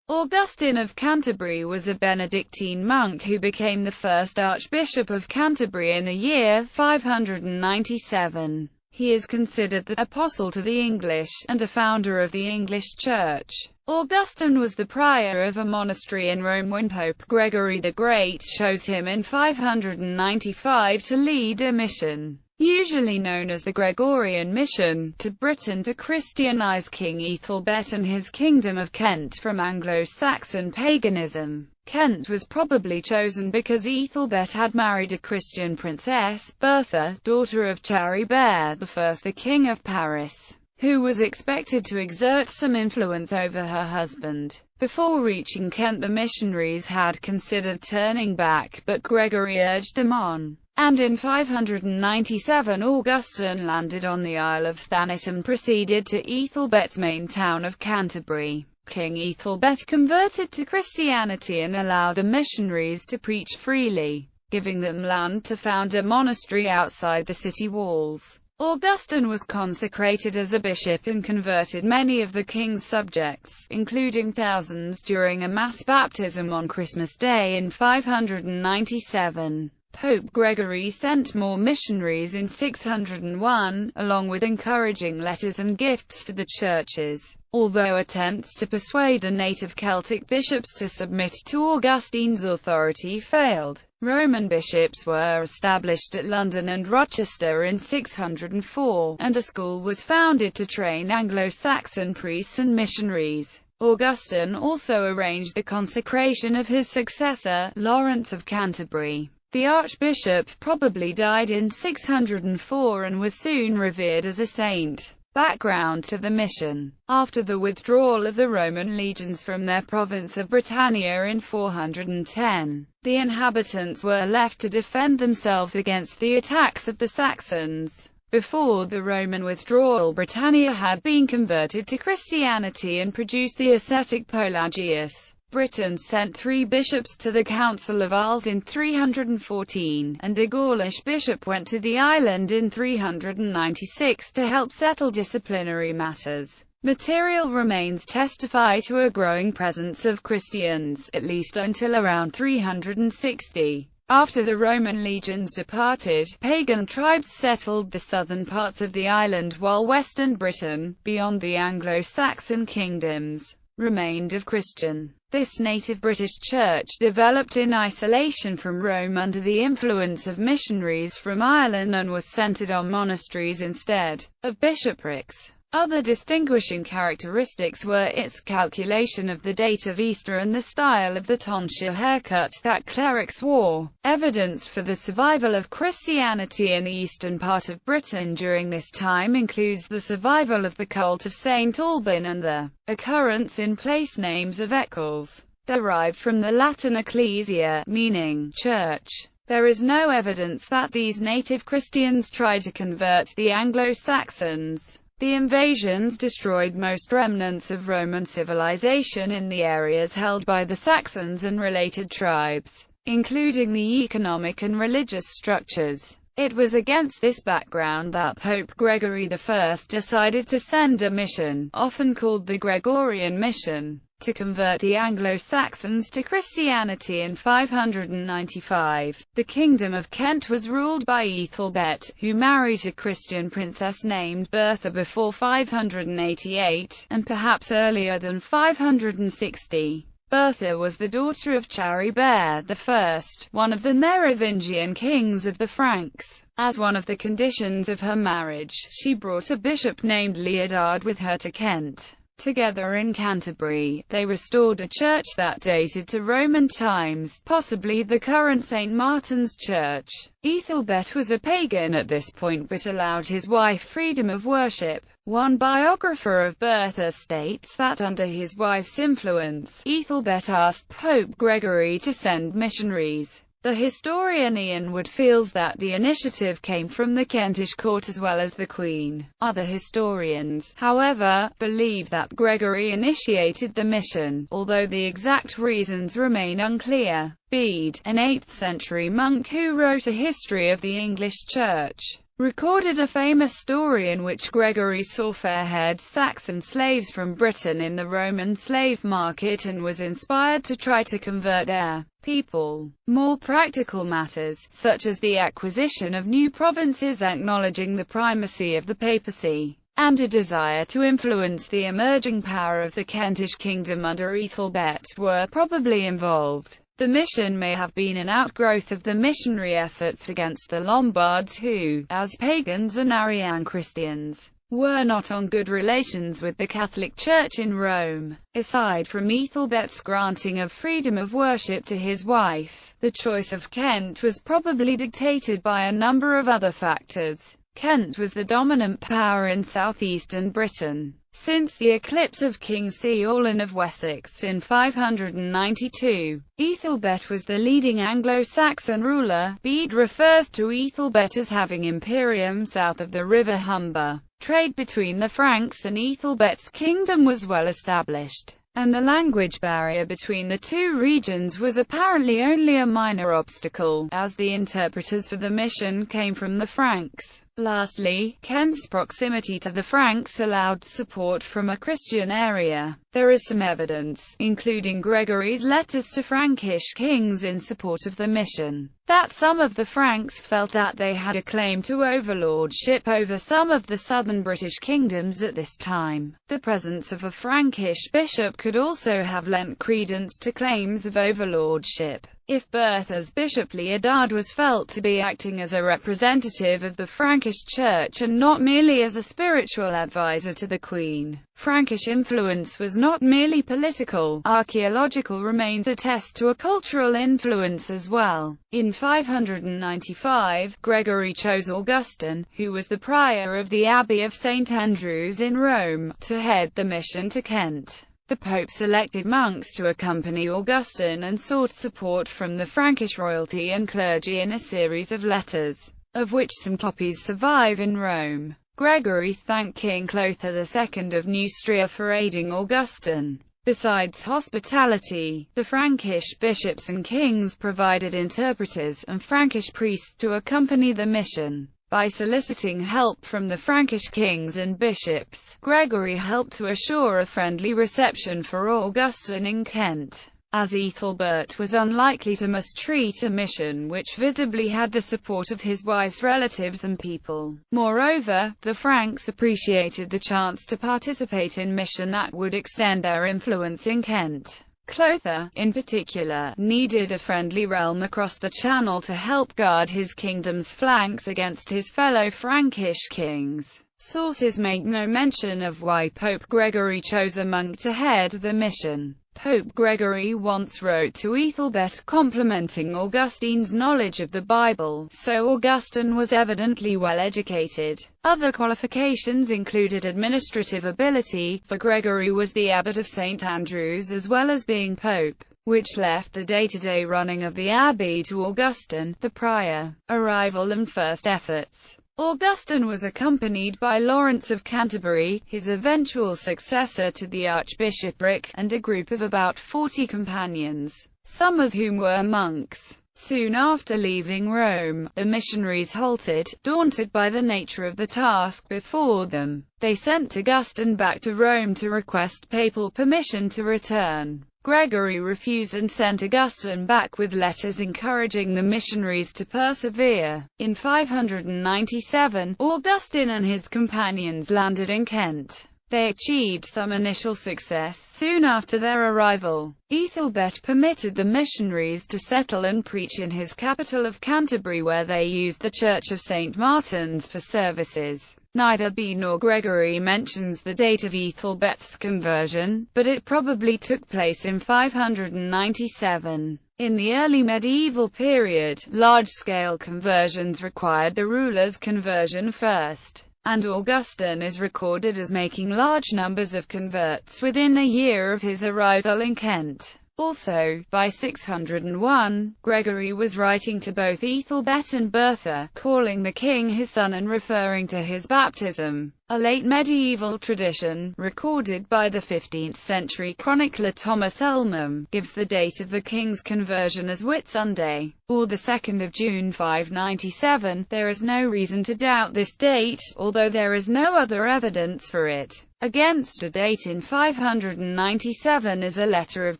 Augustine of Canterbury was a Benedictine monk who became the first Archbishop of Canterbury in the year 597. He is considered the apostle to the English, and a founder of the English Church. Augustine was the prior of a monastery in Rome when Pope Gregory the Great chose him in 595 to lead a mission, usually known as the Gregorian Mission, to Britain to Christianize King Ethelbert and his Kingdom of Kent from Anglo-Saxon paganism. Kent was probably chosen because Ethelbert had married a Christian princess, Bertha, daughter of Charibert I, the King of Paris, who was expected to exert some influence over her husband. Before reaching Kent, the missionaries had considered turning back, but Gregory urged them on, and in 597 Augustine landed on the Isle of Thanet and proceeded to Ethelbert's main town of Canterbury. King Ethelbert converted to Christianity and allowed the missionaries to preach freely, giving them land to found a monastery outside the city walls. Augustine was consecrated as a bishop and converted many of the king's subjects, including thousands during a mass baptism on Christmas Day in 597. Pope Gregory sent more missionaries in 601, along with encouraging letters and gifts for the churches. Although attempts to persuade the native Celtic bishops to submit to Augustine's authority failed, Roman bishops were established at London and Rochester in 604, and a school was founded to train Anglo-Saxon priests and missionaries. Augustine also arranged the consecration of his successor, Lawrence of Canterbury. The archbishop probably died in 604 and was soon revered as a saint. Background to the mission. After the withdrawal of the Roman legions from their province of Britannia in 410, the inhabitants were left to defend themselves against the attacks of the Saxons. Before the Roman withdrawal, Britannia had been converted to Christianity and produced the ascetic Pelagius. Britain sent 3 bishops to the Council of Arles in 314, and a Gaulish bishop went to the island in 396 to help settle disciplinary matters. Material remains testify to a growing presence of Christians, at least until around 360. After the Roman legions departed, pagan tribes settled the southern parts of the island, while western Britain, beyond the Anglo-Saxon kingdoms, remained of Christian. This native British church developed in isolation from Rome under the influence of missionaries from Ireland and was centered on monasteries instead of bishoprics. Other distinguishing characteristics were its calculation of the date of Easter and the style of the tonsure haircut that clerics wore. Evidence for the survival of Christianity in the eastern part of Britain during this time includes the survival of the cult of St. Alban and the occurrence in place names of Eccles, derived from the Latin ecclesia, meaning church. There is no evidence that these native Christians tried to convert the Anglo-Saxons. The invasions destroyed most remnants of Roman civilization in the areas held by the Saxons and related tribes, including the economic and religious structures. It was against this background that Pope Gregory I decided to send a mission, often called the Gregorian Mission, to convert the Anglo-Saxons to Christianity in 595. The Kingdom of Kent was ruled by Ethelbert, who married a Christian princess named Bertha before 588, and perhaps earlier than 560. Bertha was the daughter of Charibert I, one of the Merovingian kings of the Franks. As one of the conditions of her marriage, she brought a bishop named Leodard with her to Kent. Together in Canterbury, they restored a church that dated to Roman times, possibly the current St. Martin's Church. Ethelbert was a pagan at this point but allowed his wife freedom of worship. One biographer of Bertha states that under his wife's influence, Ethelbert asked Pope Gregory to send missionaries. The historian Ian Wood feels that the initiative came from the Kentish court as well as the Queen. Other historians, however, believe that Gregory initiated the mission, although the exact reasons remain unclear. Bede, an 8th-century monk who wrote a history of the English Church, recorded a famous story in which Gregory saw fair-haired Saxon slaves from Britain in the Roman slave market and was inspired to try to convert their people. More practical matters, such as the acquisition of new provinces acknowledging the primacy of the papacy, and a desire to influence the emerging power of the Kentish kingdom under Ethelbert, were probably involved. The mission may have been an outgrowth of the missionary efforts against the Lombards who, as pagans and Arian Christians, were not on good relations with the Catholic Church in Rome. Aside from Ethelbert's granting of freedom of worship to his wife, the choice of Kent was probably dictated by a number of other factors. Kent was the dominant power in southeastern Britain. Since the eclipse of King Ceawlin of Wessex in 592, Ethelbert was the leading Anglo-Saxon ruler. Bede refers to Ethelbert as having imperium south of the River Humber. Trade between the Franks and Ethelbert's kingdom was well established, and the language barrier between the two regions was apparently only a minor obstacle, as the interpreters for the mission came from the Franks. Lastly, Kent's proximity to the Franks allowed support from a Christian area. There is some evidence, including Gregory's letters to Frankish kings in support of the mission, that some of the Franks felt that they had a claim to overlordship over some of the southern British kingdoms at this time. The presence of a Frankish bishop could also have lent credence to claims of overlordship. If Bertha's bishop Leodard was felt to be acting as a representative of the Frankish Church and not merely as a spiritual advisor to the Queen, Frankish influence was not merely political. Archaeological remains attest to a cultural influence as well. In 595, Gregory chose Augustine, who was the prior of the Abbey of St. Andrews in Rome, to head the mission to Kent. The Pope selected monks to accompany Augustine and sought support from the Frankish royalty and clergy in a series of letters, of which some copies survive in Rome. Gregory thanked King Clothar II of Neustria for aiding Augustine. Besides hospitality, the Frankish bishops and kings provided interpreters and Frankish priests to accompany the mission. By soliciting help from the Frankish kings and bishops, Gregory helped to assure a friendly reception for Augustine in Kent, as Ethelbert was unlikely to mistreat a mission which visibly had the support of his wife's relatives and people. Moreover, the Franks appreciated the chance to participate in mission that would extend their influence in Kent. Clothar, in particular, needed a friendly realm across the Channel to help guard his kingdom's flanks against his fellow Frankish kings. Sources make no mention of why Pope Gregory chose a monk to head the mission. Pope Gregory once wrote to Ethelbert complimenting Augustine's knowledge of the Bible, so Augustine was evidently well educated. Other qualifications included administrative ability, for Gregory was the abbot of St. Andrews as well as being pope, which left the day-to-day running of the abbey to Augustine, the prior. Arrival and first efforts. Augustine was accompanied by Lawrence of Canterbury, his eventual successor to the archbishopric, and a group of about 40 companions, some of whom were monks. Soon after leaving Rome, the missionaries halted, daunted by the nature of the task before them. They sent Augustine back to Rome to request papal permission to return. Gregory refused and sent Augustine back with letters encouraging the missionaries to persevere. In 597, Augustine and his companions landed in Kent. They achieved some initial success soon after their arrival. Ethelbert permitted the missionaries to settle and preach in his capital of Canterbury, where they used the Church of St. Martin's for services. Neither Bede nor Gregory mentions the date of Ethelbert's conversion, but it probably took place in 597. In the early medieval period, large-scale conversions required the ruler's conversion first, and Augustine is recorded as making large numbers of converts within a year of his arrival in Kent. Also, by 601, Gregory was writing to both Ethelbert and Bertha, calling the king his son and referring to his baptism A late medieval tradition, recorded by the 15th-century chronicler Thomas Elmham, gives the date of the king's conversion as Whitsunday, or the 2nd of June 597. There is no reason to doubt this date, although there is no other evidence for it. Against a date in 597 is a letter of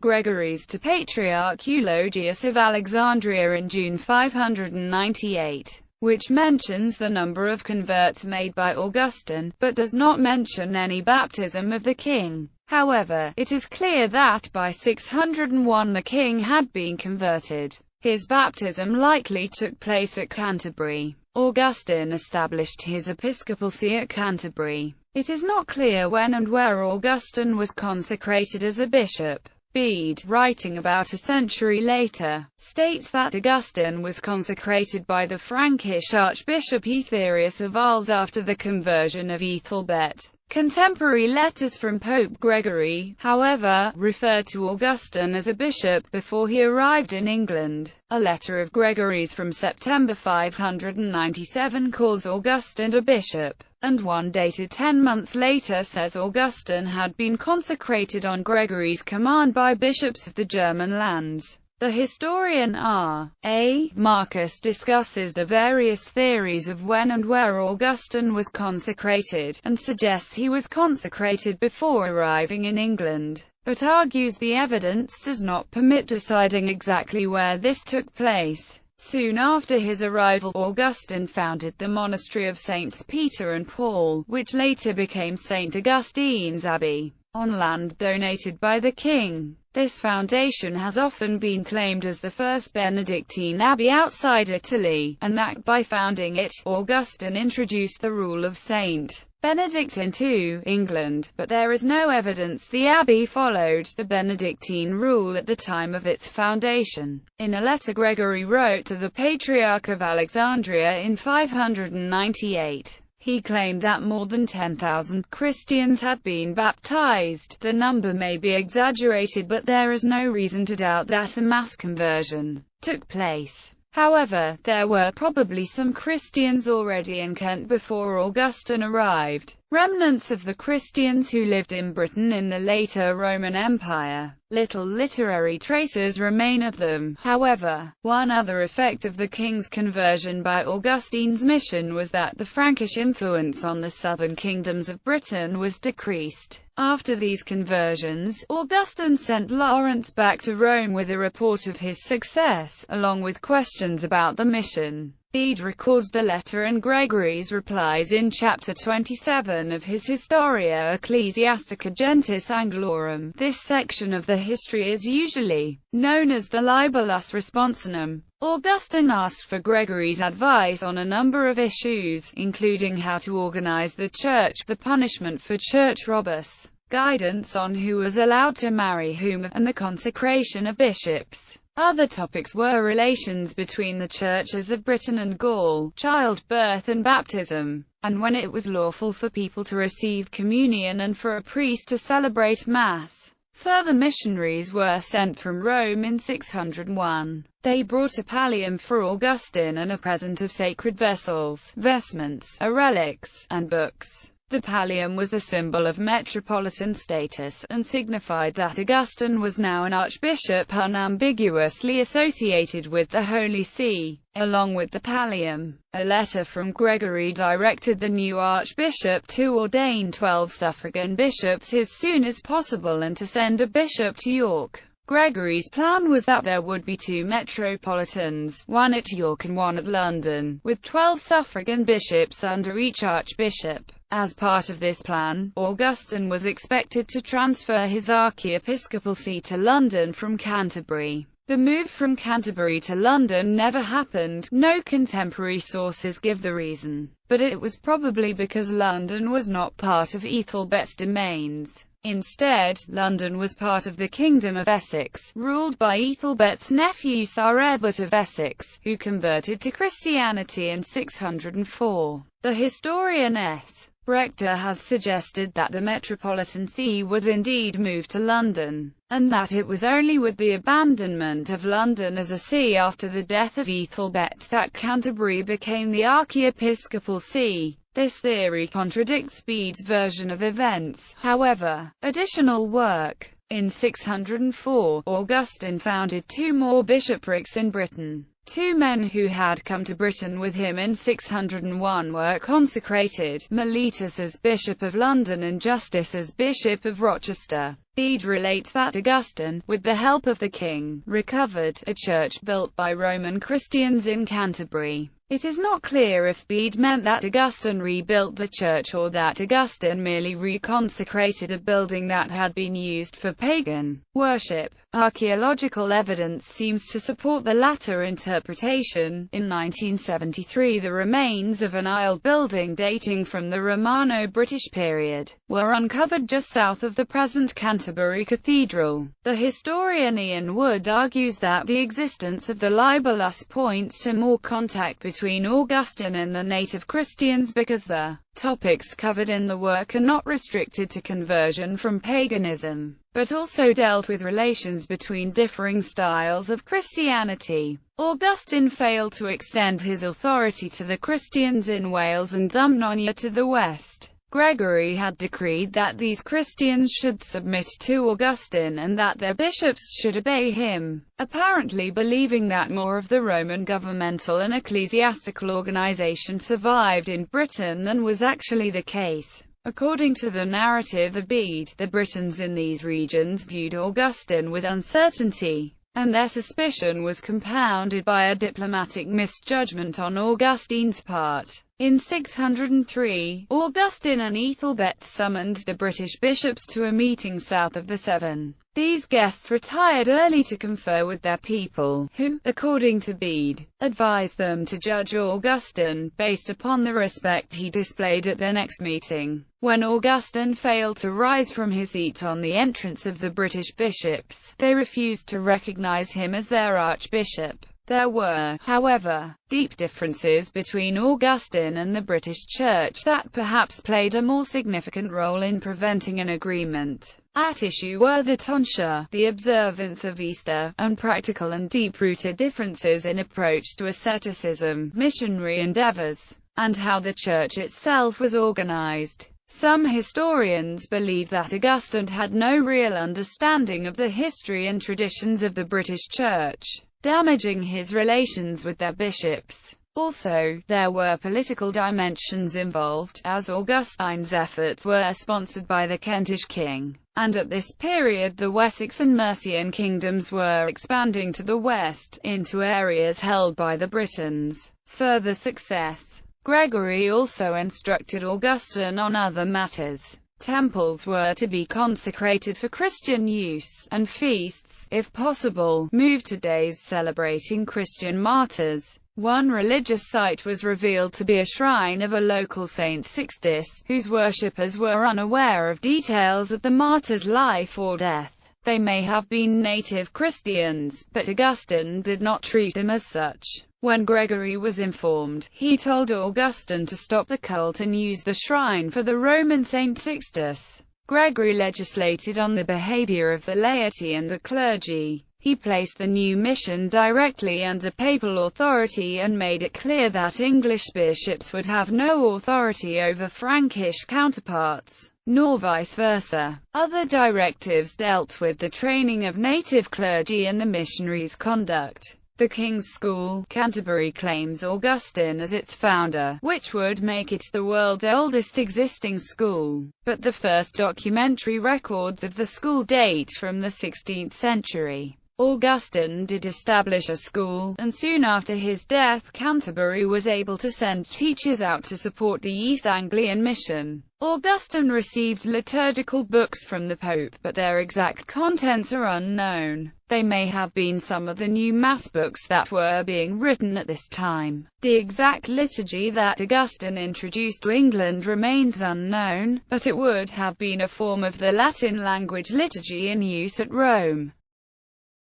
Gregory's to Patriarch Eulogius of Alexandria in June 598. Which mentions the number of converts made by Augustine, but does not mention any baptism of the king. However, it is clear that by 601 the king had been converted. His baptism likely took place at Canterbury. Augustine established his episcopal see at Canterbury. It is not clear when and where Augustine was consecrated as a bishop. Bede, writing about a century later, states that Augustine was consecrated by the Frankish Archbishop Aetherius of Arles after the conversion of Ethelbert. Contemporary letters from Pope Gregory, however, refer to Augustine as a bishop before he arrived in England. A letter of Gregory's from September 597 calls Augustine a bishop, and one dated 10 months later says Augustine had been consecrated on Gregory's command by bishops of the German lands. The historian R. A. Marcus discusses the various theories of when and where Augustine was consecrated, and suggests he was consecrated before arriving in England, but argues the evidence does not permit deciding exactly where this took place. Soon after his arrival, Augustine founded the monastery of Saints Peter and Paul, which later became St. Augustine's Abbey, on land donated by the king. This foundation has often been claimed as the first Benedictine abbey outside Italy, and that by founding it, Augustine introduced the rule of Saint Benedict into England, but there is no evidence the abbey followed the Benedictine rule at the time of its foundation. In a letter Gregory wrote to the Patriarch of Alexandria in 598, he claimed that more than 10,000 Christians had been baptized. The number may be exaggerated, but there is no reason to doubt that a mass conversion took place. However, there were probably some Christians already in Kent before Augustine arrived, remnants of the Christians who lived in Britain in the later Roman Empire. Little literary traces remain of them, however. One other effect of the king's conversion by Augustine's mission was that the Frankish influence on the southern kingdoms of Britain was decreased. After these conversions, Augustine sent Lawrence back to Rome with a report of his success, along with questions about the mission. Bede records the letter and Gregory's replies in chapter 27 of his Historia Ecclesiastica Gentis Anglorum. This section of the history is usually known as the Libellus Responsionum. Augustine asked for Gregory's advice on a number of issues, including how to organize the church, the punishment for church robbers, guidance on who was allowed to marry whom, and the consecration of bishops. Other topics were relations between the churches of Britain and Gaul, childbirth and baptism, and when it was lawful for people to receive communion and for a priest to celebrate Mass. Further missionaries were sent from Rome in 601. They brought a pallium for Augustine and a present of sacred vessels, vestments, relics, and books. The pallium was the symbol of metropolitan status, and signified that Augustine was now an archbishop unambiguously associated with the Holy See. Along with the pallium, a letter from Gregory directed the new archbishop to ordain 12 suffragan bishops as soon as possible and to send a bishop to York. Gregory's plan was that there would be 2 metropolitans, one at York and one at London, with 12 suffragan bishops under each archbishop. As part of this plan, Augustine was expected to transfer his archiepiscopal see to London from Canterbury. The move from Canterbury to London never happened. No contemporary sources give the reason, but it was probably because London was not part of Ethelbert's domains. Instead, London was part of the Kingdom of Essex, ruled by Ethelbert's nephew Sir Egbert of Essex, who converted to Christianity in 604. The historian S. Rector has suggested that the metropolitan see was indeed moved to London, and that it was only with the abandonment of London as a see after the death of Ethelbert that Canterbury became the archiepiscopal see. This theory contradicts Bede's version of events, however. Additional work. In 604, Augustine founded 2 more bishoprics in Britain. 2 men who had come to Britain with him in 601 were consecrated, Mellitus as Bishop of London and Justus as Bishop of Rochester. Bede relates that Augustine, with the help of the king, recovered a church built by Roman Christians in Canterbury. It is not clear if Bede meant that Augustine rebuilt the church or that Augustine merely reconsecrated a building that had been used for pagan worship. Archaeological evidence seems to support the latter interpretation. In 1973, the remains of an aisled building dating from the Romano-British period were uncovered just south of the present Canterbury Cathedral. The historian Ian Wood argues that the existence of the libellus points to more contact between Augustine and the native Christians because the topics covered in the work are not restricted to conversion from paganism, but also dealt with relations between differing styles of Christianity. Augustine failed to extend his authority to the Christians in Wales and Dumnonia to the west. Gregory had decreed that these Christians should submit to Augustine and that their bishops should obey him, apparently believing that more of the Roman governmental and ecclesiastical organization survived in Britain than was actually the case. According to the narrative of Bede, the Britons in these regions viewed Augustine with uncertainty, and their suspicion was compounded by a diplomatic misjudgment on Augustine's part. In 603, Augustine and Ethelbert summoned the British bishops to a meeting south of the Severn. These guests retired early to confer with their people, who, according to Bede, advised them to judge Augustine based upon the respect he displayed at their next meeting. When Augustine failed to rise from his seat on the entrance of the British bishops, they refused to recognize him as their archbishop. There were, however, deep differences between Augustine and the British Church that perhaps played a more significant role in preventing an agreement. At issue were the tonsure, the observance of Easter, and practical and deep-rooted differences in approach to asceticism, missionary endeavors, and how the Church itself was organized. Some historians believe that Augustine had no real understanding of the history and traditions of the British Church, damaging his relations with their bishops. Also, there were political dimensions involved, as Augustine's efforts were sponsored by the Kentish king, and at this period the Wessex and Mercian kingdoms were expanding to the west, into areas held by the Britons. Further success. Gregory also instructed Augustine on other matters. Temples were to be consecrated for Christian use, and feasts, if possible, moved to days celebrating Christian martyrs. One religious site was revealed to be a shrine of a local Saint Sixtus, whose worshippers were unaware of details of the martyr's life or death. They may have been native Christians, but Augustine did not treat them as such. When Gregory was informed, he told Augustine to stop the cult and use the shrine for the Roman Saint Sixtus. Gregory legislated on the behavior of the laity and the clergy. He placed the new mission directly under papal authority and made it clear that English bishops would have no authority over Frankish counterparts, nor vice versa. Other directives dealt with the training of native clergy and the missionaries' conduct. The King's School, Canterbury claims Augustine as its founder, which would make it the world's oldest existing school. But the first documentary records of the school date from the 16th century. Augustine did establish a school, and soon after his death Canterbury was able to send teachers out to support the East Anglian mission. Augustine received liturgical books from the Pope, but their exact contents are unknown. They may have been some of the new Mass books that were being written at this time. The exact liturgy that Augustine introduced to England remains unknown, but it would have been a form of the Latin language liturgy in use at Rome.